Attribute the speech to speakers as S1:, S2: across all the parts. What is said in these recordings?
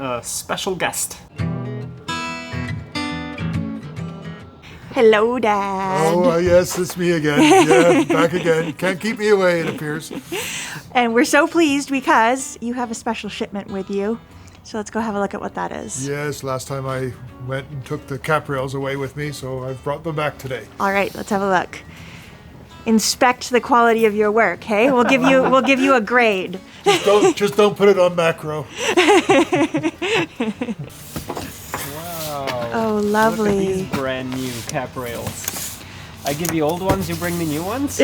S1: a special guest.
S2: Hello, Dad.
S3: Oh, yes, it's me again. Yeah, back again. Can't keep me away, it appears.
S2: And we're so pleased because you have a special shipment with you. So let's go have a look at what that is.
S3: Yes, last time I went and took the cap rails away with me, so I've brought them back today.
S2: All right, let's have a look. Inspect the quality of your work, hey? We'll give you a grade.
S3: Just don't put it on macro.
S1: Wow.
S2: Oh, lovely.
S1: Look at these brand new cap rails. I give you old ones, you bring me new ones?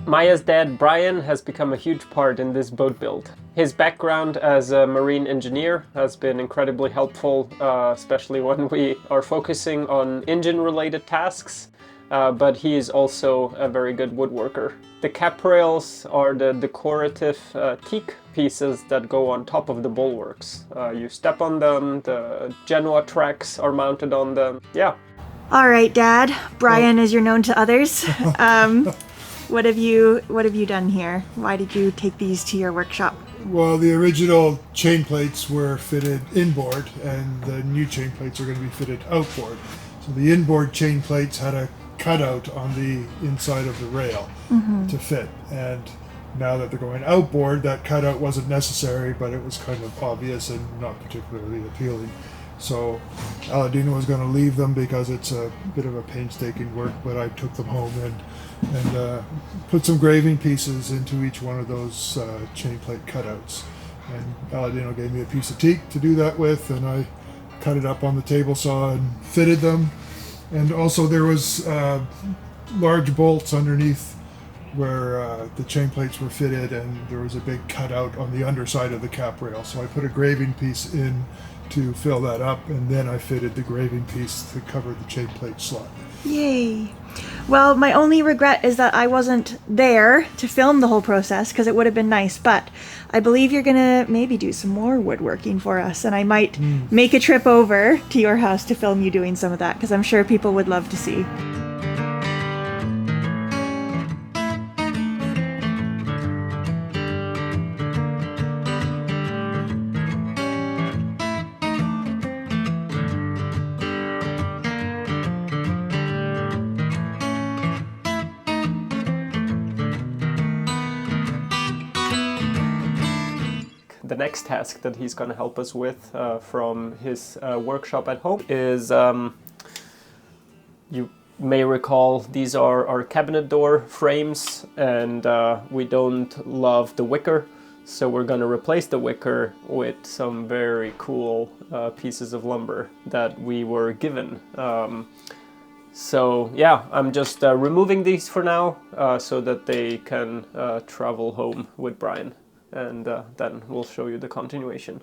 S1: Maya's dad, Brian, has become a huge part in this boat build. His background as a marine engineer has been incredibly helpful, especially when we are focusing on engine-related tasks, but he is also a very good woodworker. The cap rails are the decorative teak pieces that go on top of the bulwarks. You step on them, the Genoa tracks are mounted on them. Yeah.
S2: All right, Dad. Brian, as you're known to others. What have you done here? Why did you take these to your workshop?
S3: Well, the original chain plates were fitted inboard, and the new chain plates are going to be fitted outboard. So the inboard chain plates had a cutout on the inside of the rail to fit, and now that they're going outboard, that cutout wasn't necessary, but it was kind of obvious and not particularly appealing. So Aladino was going to leave them because it's a bit of a painstaking work, but I took them home and put some graving pieces into each one of those chain plate cutouts. And Aladino gave me a piece of teak to do that with, and I cut it up on the table saw and fitted them. And also there was large bolts underneath where the chain plates were fitted, and there was a big cutout on the underside of the cap rail. So I put a graving piece in to fill that up, and then I fitted the graving piece to cover the chain plate slot.
S2: Yay. Well, my only regret is that I wasn't there to film the whole process, because it would have been nice, but I believe you're gonna maybe do some more woodworking for us, and I might make a trip over to your house to film you doing some of that, because I'm sure people would love to see.
S1: The next task that he's going to help us with from his workshop at home is, you may recall, these are our cabinet door frames, and we don't love the wicker, so we're going to replace the wicker with some very cool pieces of lumber that we were given. So yeah, I'm just removing these for now so that they can travel home with Brian. And then we'll show you the continuation.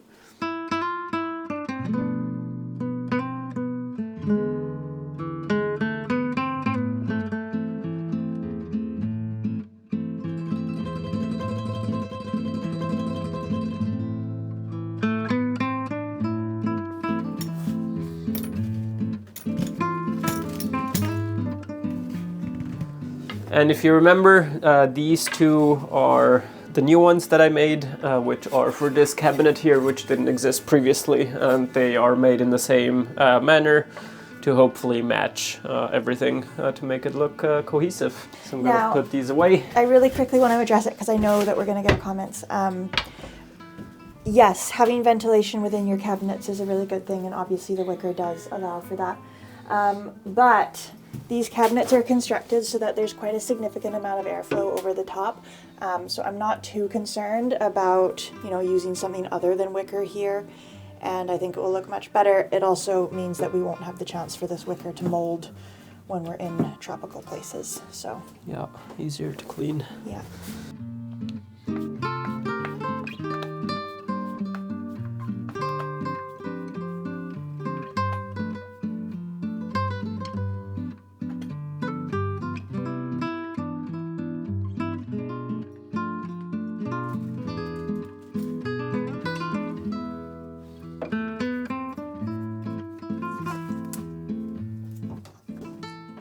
S1: And if you remember, these two are the new ones that I made, which are for this cabinet here, which didn't exist previously, and they are made in the same manner to hopefully match everything to make it look cohesive. So I'm going to put these away.
S2: I really quickly want to address it because I know that we're going to get comments. Yes, having ventilation within your cabinets is a really good thing, and obviously the wicker does allow for that. But these cabinets are constructed so that there's quite a significant amount of airflow over the top. So I'm not too concerned about, using something other than wicker here, and I think it will look much better. It also means that we won't have the chance for this wicker to mold when we're in tropical places. So
S1: yeah, easier to clean.
S2: Yeah.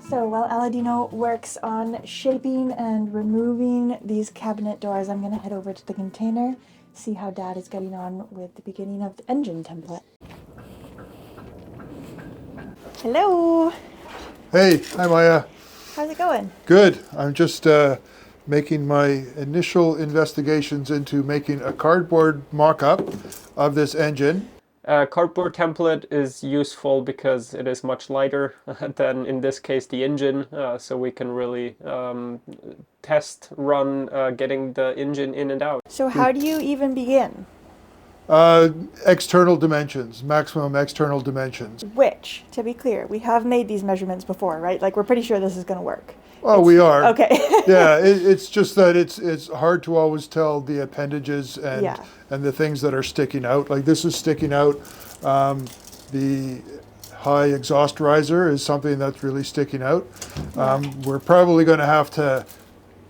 S2: So while Aladino works on shaping and removing these cabinet doors, I'm going to head over to the container, see how Dad is getting on with the beginning of the engine template. Hello!
S3: Hey, hi Maya.
S2: How's it going?
S3: Good. I'm just making my initial investigations into making a cardboard mock-up of this engine.
S1: Cardboard template is useful because it is much lighter than, in this case, the engine, so we can really test run getting the engine in and out.
S2: So how do you even begin?
S3: External dimensions, maximum external dimensions.
S2: Which, to be clear, we have made these measurements before, right? Like, we're pretty sure this is going to work.
S3: Oh, we are.
S2: Okay.
S3: Yeah, it's just that it's hard to always tell the appendages and
S2: Yeah.
S3: and the things that are sticking out. Like this is sticking out. The high exhaust riser is something that's really sticking out. We're probably going to have to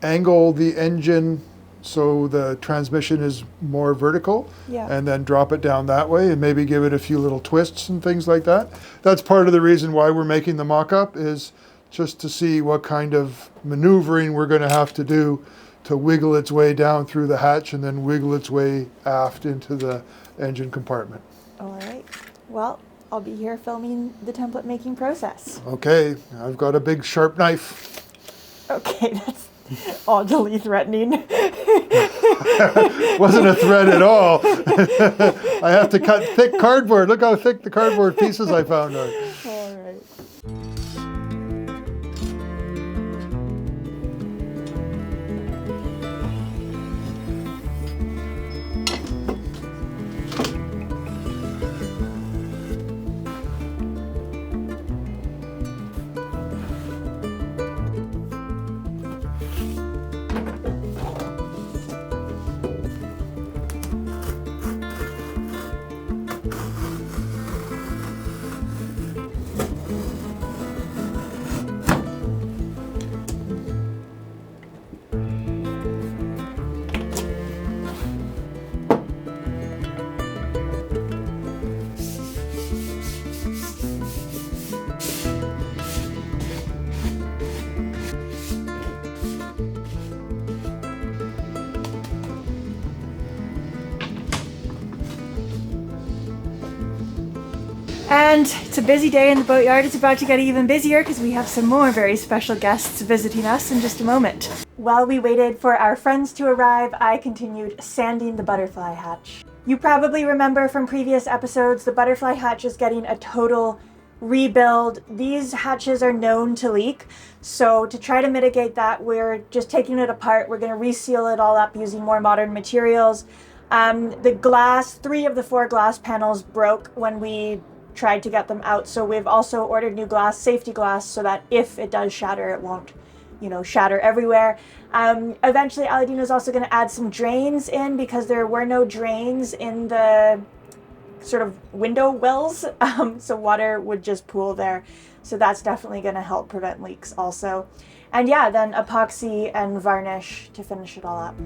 S3: angle the engine so the transmission is more vertical,
S2: Yeah.
S3: and then drop it down that way and maybe give it a few little twists and things like that. That's part of the reason why we're making the mock-up, is just to see what kind of maneuvering we're going to have to do to wiggle its way down through the hatch and then wiggle its way aft into the engine compartment.
S2: All right. Well, I'll be here filming the template making process.
S3: Okay, I've got a big sharp knife.
S2: Okay, that's oddly threatening.
S3: Wasn't a threat at all. I have to cut thick cardboard. Look how thick the cardboard pieces I found are.
S2: All right. And it's a busy day in the boatyard. It's about to get even busier because we have some more very special guests visiting us in just a moment. While we waited for our friends to arrive, I continued sanding the butterfly hatch. You probably remember from previous episodes, the butterfly hatch is getting a total rebuild. These hatches are known to leak, so to try to mitigate that, we're just taking it apart. We're going to reseal it all up using more modern materials. The glass, 3 of the 4 glass panels broke when we tried to get them out, so we've also ordered new glass, safety glass, so that if it does shatter, it won't, shatter everywhere. Eventually, Aladino's also going to add some drains in because there were no drains in the sort of window wells, so water would just pool there. So that's definitely going to help prevent leaks also. And yeah, then epoxy and varnish to finish it all up.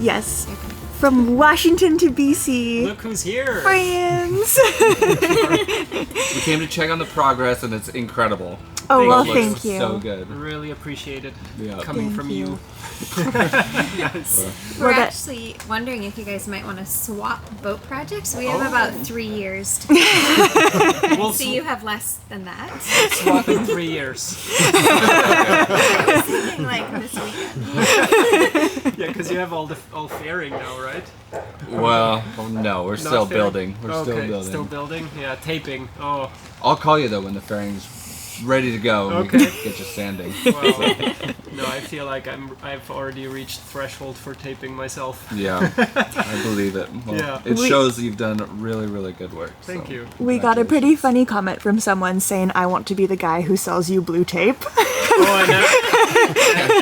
S2: Yes, from Washington to BC.
S1: Look who's here!
S2: Friends!
S4: We came to check on the progress, and it's incredible.
S2: Oh, well,
S4: It looks
S2: thank you.
S4: So good.
S1: Really appreciate it
S4: Yeah.
S1: coming
S2: Thank
S1: from
S2: you.
S1: you. Yes.
S5: We're
S2: Well, that-
S5: actually wondering if you guys might want to swap boat projects. We have about 3 years to go.
S1: We'll
S5: So you have less than that.
S1: swap in 3 years.
S5: I was thinking like this weekend.
S1: Yeah, because you have all fairing now, right?
S4: Well, no, we're still
S1: fair.
S4: building. We're
S1: Okay,
S4: still building.
S1: Still building? Yeah, taping. Oh,
S4: I'll call you though when the fairing's ready to go. And we
S1: Okay.
S4: can get you sanding.
S1: well, No, I feel like I've already reached threshold for taping myself.
S4: Yeah, I believe it. Well,
S1: Yeah.
S4: it shows you've done really, really good work.
S1: Thank
S4: so
S1: you.
S2: We got a pretty funny comment from someone saying, "I want to be the guy who sells you blue tape."
S1: Oh,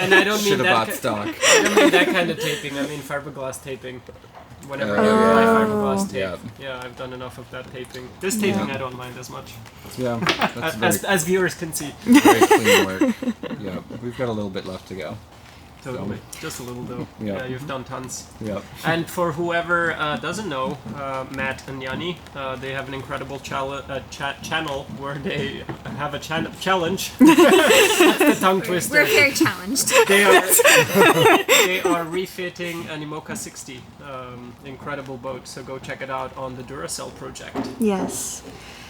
S1: and I don't mean
S4: Should have
S1: that.
S4: bought stock.
S1: I don't mean that kind of taping. I mean fiberglass taping. Whenever
S4: Oh,
S1: you
S4: yeah.
S1: buy fiberglass tape.
S4: Yeah.
S1: Yeah, I've done enough of that taping. This taping I don't mind as much.
S4: Yeah, that's
S1: As viewers can see.
S4: very clean work. Yeah, we've got a little bit left to go.
S1: Totally. Just a little though.
S4: Yeah.
S1: You've done tons.
S4: Yep.
S1: And for whoever doesn't know, Matt and Yanni, they have an incredible channel where they have a challenge. That's the tongue twister.
S5: We're very challenged.
S1: They are refitting an Imoca 60. Incredible boat, so go check it out on the Duracell project.
S2: Yes.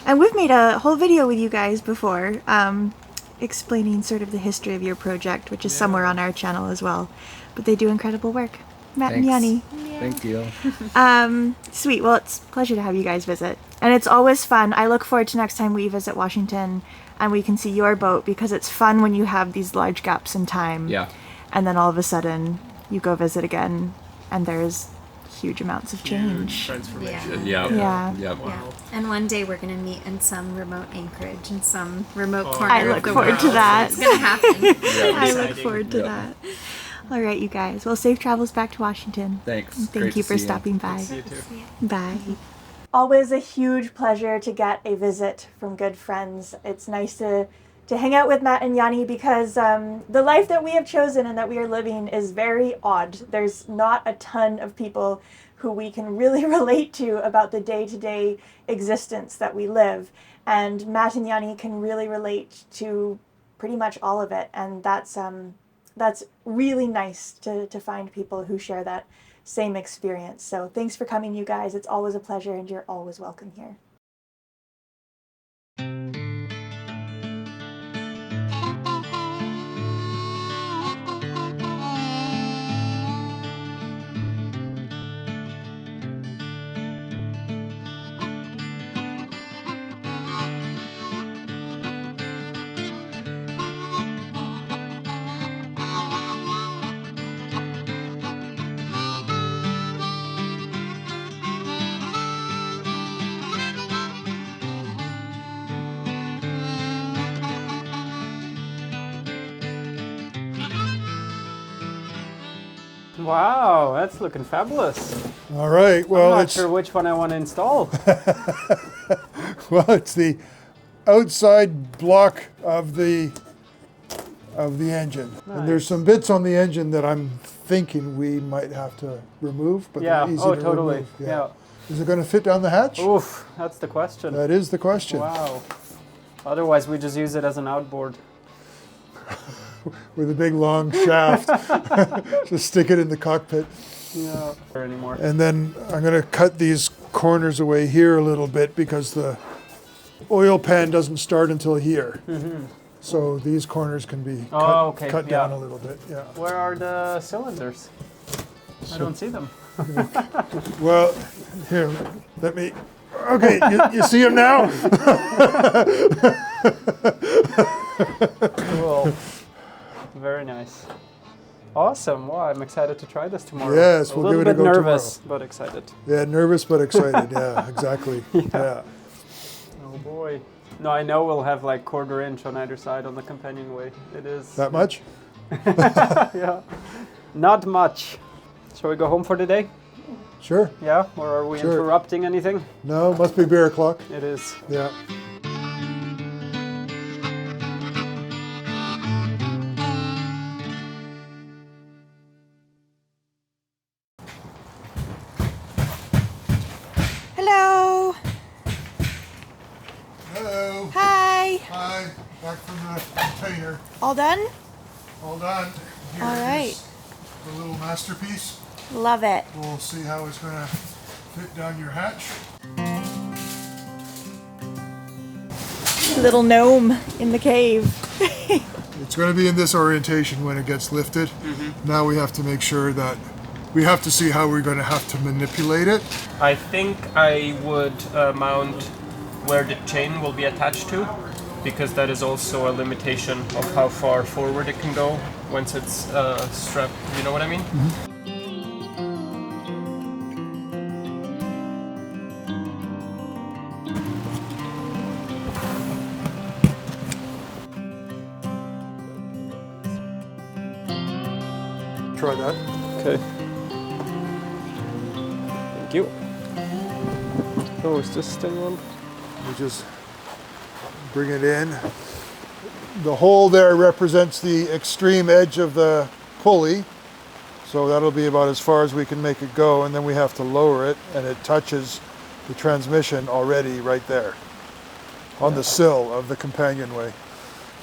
S2: And we've made a whole video with you guys before, explaining sort of the history of your project, which is somewhere on our channel as well. But they do incredible work. Matt and Yanni.
S4: Thank you.
S2: Sweet. Well, it's a pleasure to have you guys visit. And it's always fun. I look forward to next time we visit Washington and we can see your boat, because it's fun when you have these large gaps in time.
S4: Yeah.
S2: And then all of a sudden you go visit again and there's huge amounts of change.
S1: Transformation.
S4: Yeah.
S2: Yeah.
S4: Yep.
S5: Yeah. And one day we're going to meet in some remote anchorage in some remote corner
S2: I
S5: of
S2: look
S5: the
S2: forward
S5: world.
S2: to that.
S5: It's going to happen.
S2: I look
S1: Exciting.
S2: forward to that. All right, you guys. Well, safe travels back to Washington.
S4: Thanks.
S2: Thank
S4: Great
S2: you
S4: to
S2: for
S4: see
S2: stopping by.
S1: See you too.
S2: Bye. Always a huge pleasure to get a visit from good friends. It's nice to hang out with Matt and Yanni, because the life that we have chosen and that we are living is very odd. There's not a ton of people who we can really relate to about the day-to-day existence that we live. And Matt and Yanni can really relate to pretty much all of it. And that's really nice to find people who share that same experience. So thanks for coming, you guys. It's always a pleasure, and you're always welcome here.
S6: Wow, that's looking fabulous.
S3: All right.
S6: I'm
S3: Well,
S6: not
S3: it's
S6: sure which one I want to install.
S3: it's the outside block of the engine, and there's some bits on the engine that I'm thinking we might have to remove, but
S6: Yeah,
S3: they're easy
S6: oh
S3: to
S6: totally.
S3: remove.
S6: Yeah.
S3: Is it going to fit down the hatch?
S6: Oof, that's the question.
S3: That is the question.
S6: Wow. Otherwise, we just use it as an outboard.
S3: With a big long shaft, just stick it in the cockpit.
S6: Yeah. Or anymore.
S3: And then I'm going to cut these corners away here a little bit because the oil pan doesn't start until here.
S6: Mm-hmm.
S3: So these corners can be cut down a little bit. Yeah.
S6: Where are the cylinders? I don't see them.
S3: Well, here, let me. Okay, you see them now?
S6: Cool. Very nice. Awesome. Wow, I'm excited to try this tomorrow.
S3: Yes,
S6: a
S3: we'll
S6: little
S3: give it a
S6: bit
S3: go
S6: nervous, but excited.
S3: Yeah, nervous but excited. Yeah, exactly. Yeah.
S6: Oh boy. No, I know we'll have like 1/4 inch on either side on the companionway. It is.
S3: That much?
S6: Yeah. Not much. Shall we go home for the day?
S3: Sure.
S6: Yeah? Or are we
S3: Sure.
S6: interrupting anything?
S3: No, must be beer o'clock.
S6: It is.
S3: Yeah.
S2: Hello.
S3: Hello.
S2: Hi.
S3: Hi. Back from the container.
S2: All done?
S3: All done. Here
S2: All right.
S3: is the little masterpiece.
S2: Love it.
S3: We'll see how it's going to fit down your hatch.
S2: Little gnome in the cave.
S3: It's going to be in this orientation when it gets lifted. Now we have to make sure that we have to see how we're going to have to manipulate it.
S1: I think I would mount where the chain will be attached to, because that is also a limitation of how far forward it can go once it's strapped. You know what I mean?
S3: Try that.
S1: Okay. Thank you. Oh, is this still on?
S3: We just bring it in. The hole there represents the extreme edge of the pulley. So that'll be about as far as we can make it go, and then we have to lower it, and it touches the transmission already right there on the sill of the companionway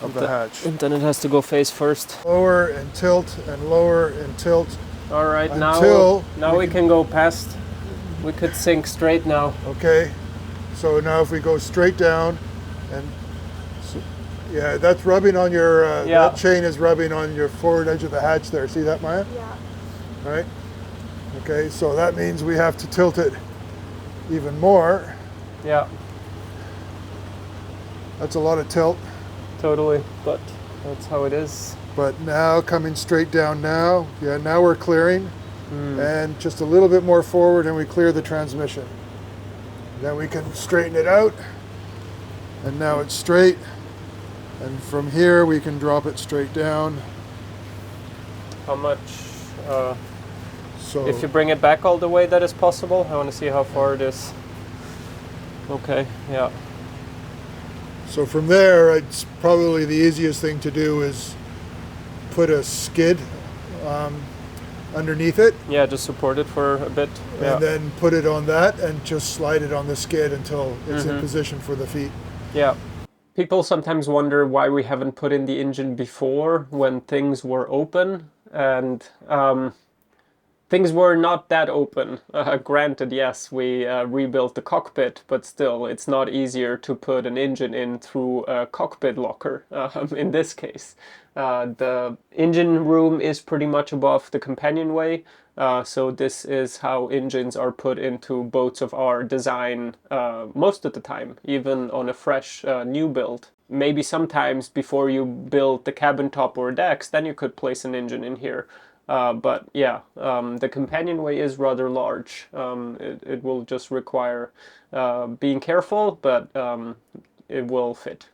S3: of the hatch.
S1: And then it has to go face first.
S3: Lower and tilt and lower and tilt.
S1: All right,
S3: Until
S1: now we can go past. We could sink straight now.
S3: Okay, so now if we go straight down, and yeah, that's rubbing on your, that chain is rubbing on your forward edge of the hatch there. See that, Maya?
S2: Yeah.
S3: Right? Okay, so that means we have to tilt it even more.
S1: Yeah,
S3: That's a lot of tilt.
S1: totally. But that's how it is.
S3: But now coming straight down now, yeah, now we're clearing. And just a little bit more forward and we clear the transmission. Then we can straighten it out. And now it's straight. And from here we can drop it straight down.
S1: How much?
S3: So
S1: If you bring it back all the way, that is possible. I want to see how far it is. Okay, yeah.
S3: So from there, it's probably the easiest thing to do is put a skid underneath it,
S1: Yeah, just support it for a bit. Yeah.
S3: and then put it on that and just slide it on the skid until it's in position for the feet.
S1: Yeah. People sometimes wonder why we haven't put in the engine before when things were open, and things were not that open. Granted, yes, we rebuilt the cockpit, but still, it's not easier to put an engine in through a cockpit locker in this case. The engine room is pretty much above the companionway, so this is how engines are put into boats of our design most of the time, even on a fresh new build. Maybe sometimes before you build the cabin top or decks, then you could place an engine in here. But yeah, the companionway is rather large. It will just require being careful, but it will fit.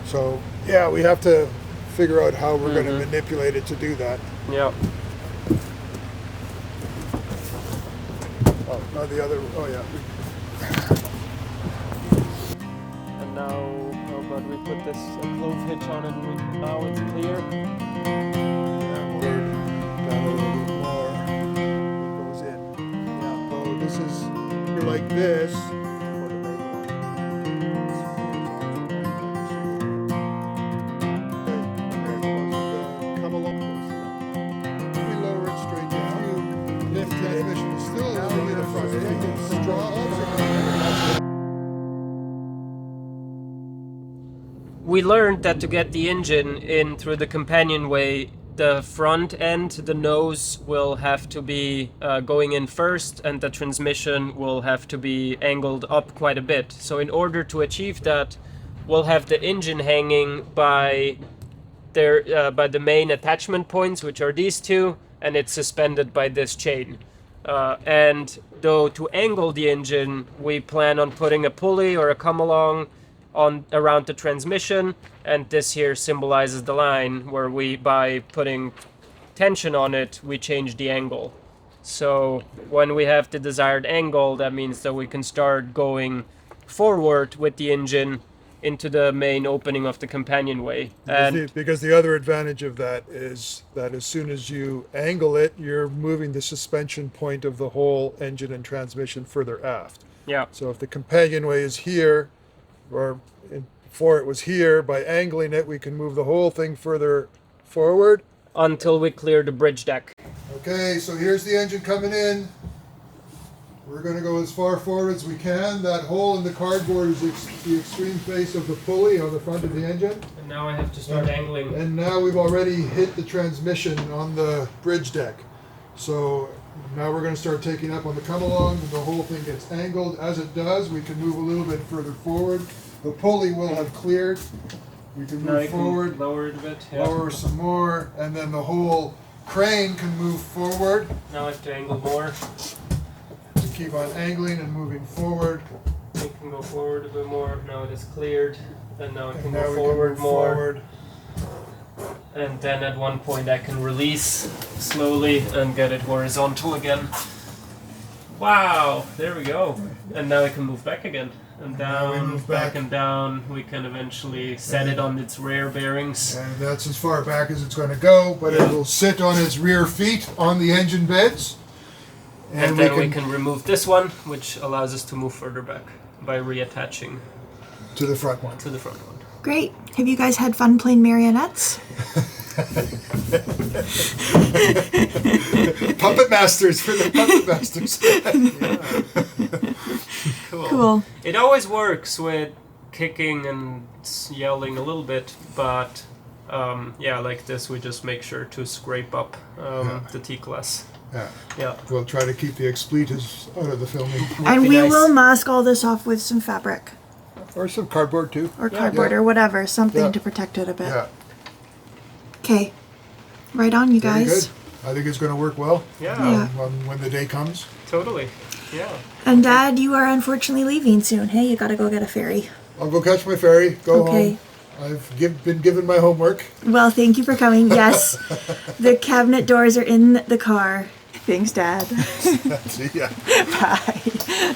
S3: So yeah, we have to figure out how we're going to manipulate it to do that.
S1: Yeah.
S3: Oh, not the other. Oh yeah.
S1: And now, how about we put this clove hitch on it? Now it's clear.
S3: Yeah, down a little bit more. It goes in. Yeah. So this is like this. Come along. We lower it straight down. Lift transmission is still a little bit of front. You can draw also.
S1: We learned that to get the engine in through the companionway, the front end, the nose, will have to be going in first, and the transmission will have to be angled up quite a bit. So in order to achieve that, we'll have the engine hanging by the main attachment points, which are these two, and it's suspended by this chain. And though to angle the engine, we plan on putting a pulley or a come-along around the transmission, and this here symbolizes the line where by putting tension on it, we change the angle. So when we have the desired angle, that means that we can start going forward with the engine into the main opening of the companionway. And
S3: Because the other advantage of that is that as soon as you angle it, you're moving the suspension point of the whole engine and transmission further aft.
S1: yeah,
S3: So if the companionway is here, or before it was here, by angling it, we can move the whole thing further forward.
S1: until we clear the bridge deck.
S3: Okay, so here's the engine coming in. We're going to go as far forward as we can. That hole in the cardboard is the extreme face of the pulley on the front of the engine.
S1: And now I have to start angling.
S3: And now we've already hit the transmission on the bridge deck. So now we're going to start taking up on the come-along, and the whole thing gets angled. As it does, we can move a little bit further forward. The pulley will have cleared. We can
S1: Now
S3: move
S1: you can
S3: forward,
S1: lower it a bit. Yeah.
S3: lower some more, and then the whole crane can move forward.
S1: Now I have to angle more.
S3: To keep on angling and moving forward.
S1: It can go forward a bit more. Now it is cleared, and now it
S3: And
S1: can
S3: now
S1: go
S3: we
S1: forward
S3: can move
S1: more.
S3: forward.
S1: And then at one point I can release slowly and get it horizontal again. Wow, there we go. And now I can move back again. And
S3: now we
S1: down,
S3: move
S1: back
S3: back.
S1: and down. We can eventually set it on its rear bearings.
S3: And that's as far back as it's going to go, but it will sit on its rear feet on the engine beds.
S1: And then we can remove this one, which allows us to move further back by reattaching
S3: to the front one.
S1: to the front one.
S2: Great. Have you guys had fun playing marionettes?
S3: Puppet masters for the puppet masters.
S2: Cool.
S1: It always works with kicking and yelling a little bit, but yeah, like this, we just make sure to scrape up the teak less.
S3: Yeah.
S1: Yeah.
S3: We'll try to keep the expletives out of the filming.
S2: And
S1: be
S2: we
S1: nice.
S2: will mask all this off with some fabric
S3: Or some cardboard too.
S2: or cardboard or whatever, something to protect it a bit.
S3: Yeah.
S2: Okay. Right on, you
S3: Very
S2: guys.
S3: good. I think it's going to work well.
S1: Yeah,
S3: When the day comes.
S1: totally. Yeah.
S2: And Dad, you are unfortunately leaving soon. Hey, you gotta go get a ferry.
S3: I'll go catch my ferry, go
S2: Okay.
S3: home. I've been given my homework.
S2: Well, thank you for coming. Yes, the cabinet doors are in the car. Thanks, Dad.
S3: See ya.
S2: Bye.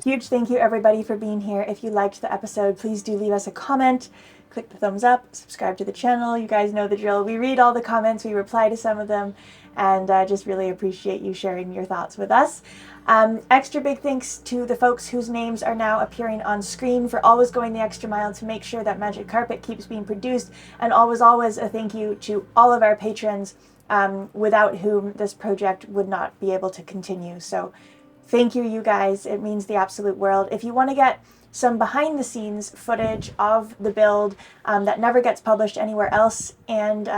S2: Huge thank you, everybody, for being here. If you liked the episode, please do leave us a comment. Click the thumbs up, subscribe to the channel. You guys know the drill. We read all the comments, we reply to some of them, and just really appreciate you sharing your thoughts with us. Extra big thanks to the folks whose names are now appearing on screen for always going the extra mile to make sure that Magic Carpet keeps being produced, and always a thank you to all of our patrons, without whom this project would not be able to continue. So thank you, you guys. It means the absolute world. If you want to get some behind the scenes footage of the build that never gets published anywhere else, and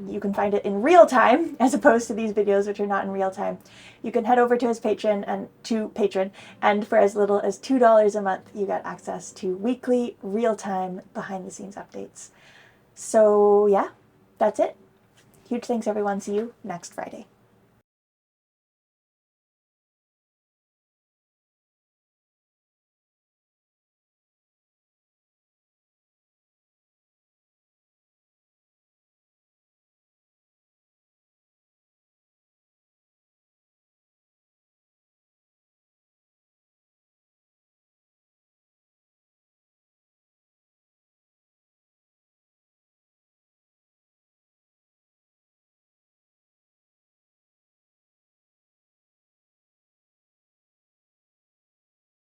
S2: you can find it in real time as opposed to these videos which are not in real time, you can head over to his Patreon, and for as little as $2 a month you get access to weekly real-time behind the scenes updates. So yeah, that's it. Huge thanks, everyone. See you next Friday.